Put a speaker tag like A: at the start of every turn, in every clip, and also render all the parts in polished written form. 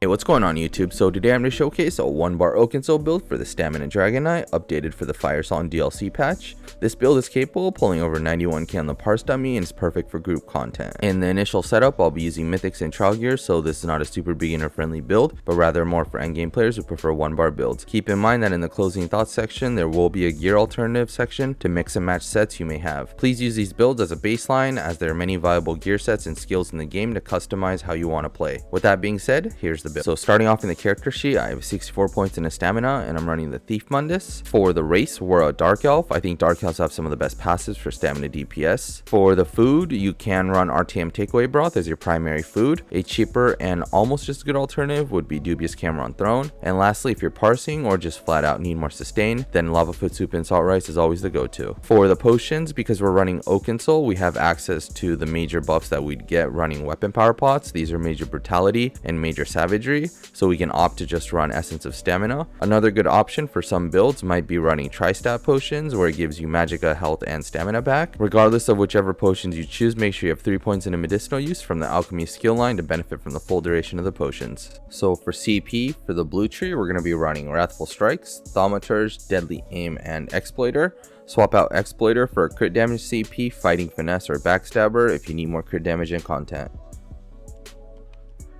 A: Hey, what's going on YouTube? So today I'm going to showcase a 1-bar Oakensoul build for the Stamina Dragonknight, updated for the Firesong DLC patch. This build is capable of pulling over 91k on the parse dummy and is perfect for group content. In the initial setup, I'll be using mythics and trial gear, so this is not a super beginner friendly build, but rather more for endgame players who prefer 1-bar builds. Keep in mind that in the closing thoughts section, there will be a gear alternative section to mix and match sets you may have. Please use these builds as a baseline, as there are many viable gear sets and skills in the game to customize how you want to play. With that being said, here's the build. So starting off in the character sheet, I have 64 points in a stamina and I'm running the Thief Mundus. For the race, we're a Dark Elf. I think Dark Elves have some of the best passives for stamina DPS. For the food, you can run RTM takeaway broth as your primary food. A cheaper and almost just good alternative would be Dubious Cameron Throne. And lastly, if you're parsing or just flat out need more sustain, then lava foot soup and salt rice is always the go-to. For the potions, because we're running Oakensoul, we have access to the major buffs that we'd get running weapon power pots. These are major brutality and major savagery, so we can opt to just run essence of stamina. Another good option for some builds might be running tri-stat potions, where it gives you magicka, health, and stamina back. Regardless of whichever potions you choose, make sure you have 3 points in a medicinal use from the alchemy skill line to benefit from the full duration of the potions. So for CP, for the blue tree, we're going to be running Wrathful Strikes, Thaumaturge, Deadly Aim, and Exploiter. Swap out Exploiter for a crit damage CP, Fighting Finesse, or Backstabber if you need more crit damage and content.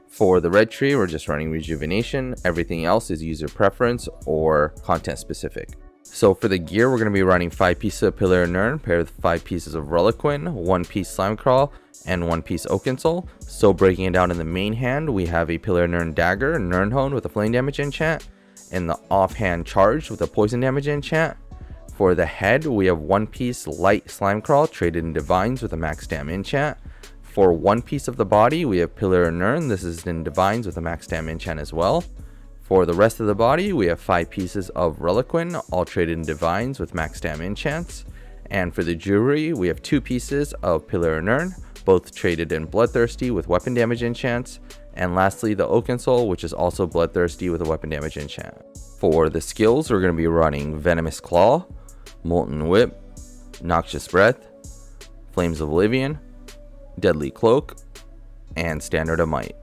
A: For the red tree, we're just running Rejuvenation. Everything else is user preference or content specific. So for the gear, we're going to be running 5 pieces of Pillar Nirn paired with 5 pieces of Reliquin, 1 piece Slime Crawl, and 1 piece Oakensoul. So breaking it down in the main hand, we have a Pillar Nirn Dagger, Nirnhone with a flame damage enchant, and the offhand Charged with a poison damage enchant. For the head, we have 1 piece Light Slime Crawl traded in Divines with a max dam enchant. For 1 piece of the body, we have Pillar Nirn. This is in Divines with a max dam enchant as well. For the rest of the body, we have 5 pieces of Reliquin, all traded in Divines with max dam enchants. And for the jewelry, we have 2 pieces of Pillar Nirn, both traded in Bloodthirsty with weapon damage enchants. And lastly, the Oakensoul, which is also Bloodthirsty with a weapon damage enchant. For the skills, we're going to be running Venomous Claw, Molten Whip, Noxious Breath, Flames of Oblivion, Deadly Cloak, and Standard of Might.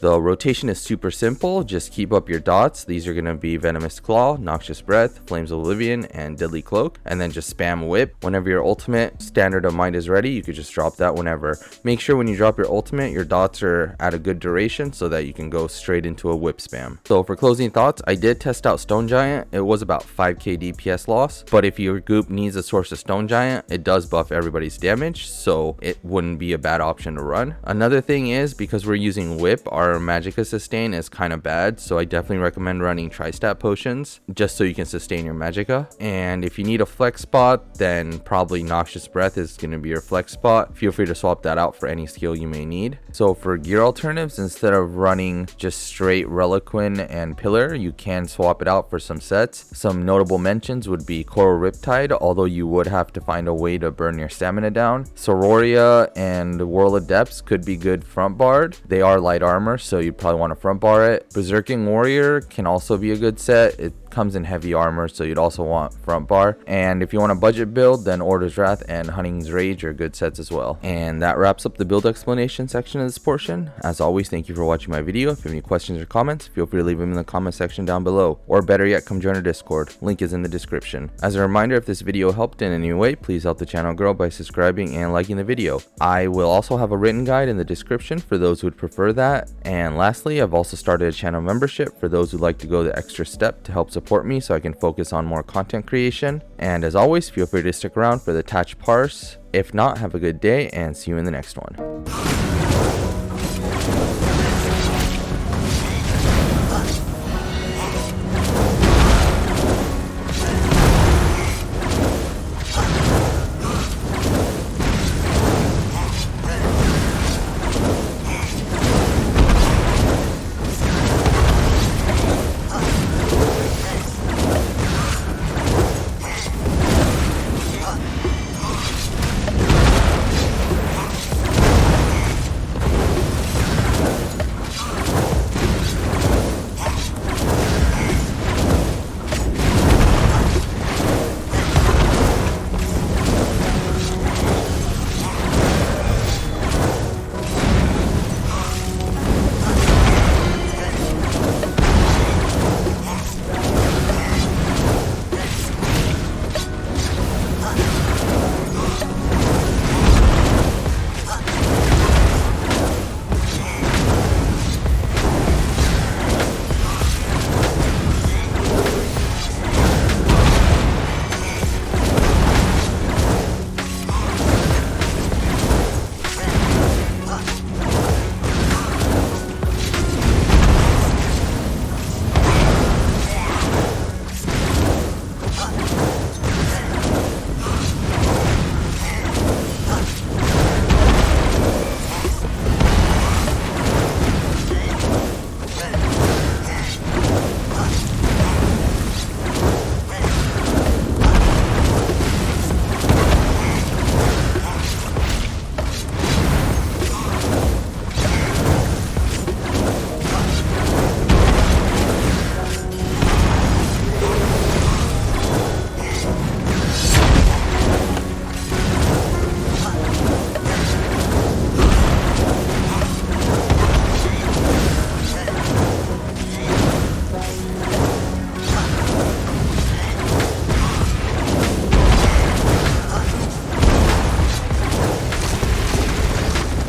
A: The rotation is super simple, just keep up your dots. These are going to be Venomous Claw, Noxious Breath, Flames of Oblivion, and Deadly Cloak, and then just spam Whip. Whenever your ultimate Standard of Might is ready, you could just drop that whenever. Make sure when you drop your ultimate, your dots are at a good duration so that you can go straight into a whip spam. So for closing thoughts, I did test out Stone Giant. It was about 5k DPS loss, but if your group needs a source of Stone Giant, it does buff everybody's damage, so it wouldn't be a bad option to run. Another thing is, because we're using Whip, our magicka sustain is kind of bad, so I definitely recommend running tri-stat potions just so you can sustain your magicka. And if you need a flex spot, then probably Noxious Breath is going to be your flex spot. Feel free to swap that out for any skill you may need. So for gear alternatives, instead of running just straight Reliquin and Pillar, you can swap it out for some sets. Some notable mentions would be Coral Riptide, although you would have to find a way to burn your stamina down. Sororia and Whirl of Depths could be good front barred. They are light armor, so you'd probably want to front bar it. Berserking Warrior can also be a good set. It comes in heavy armor, so you'd also want front bar. And if you want a budget build, then Order's Wrath and Hunting's Rage are good sets as well. And that wraps up the build explanation section of this portion. As always, thank you for watching my video. If you have any questions or comments, feel free to leave them in the comment section down below, or better yet, come join our Discord. Link is in the description. As a reminder, if this video helped in any way, please help the channel grow by subscribing and liking the video. I will also have a written guide in the description for those who would prefer that. And lastly, I've also started a channel membership for those who like to go the extra step to help support me so I can focus on more content creation. And as always, feel free to stick around for the attached parse. If not, have a good day and see you in the next one.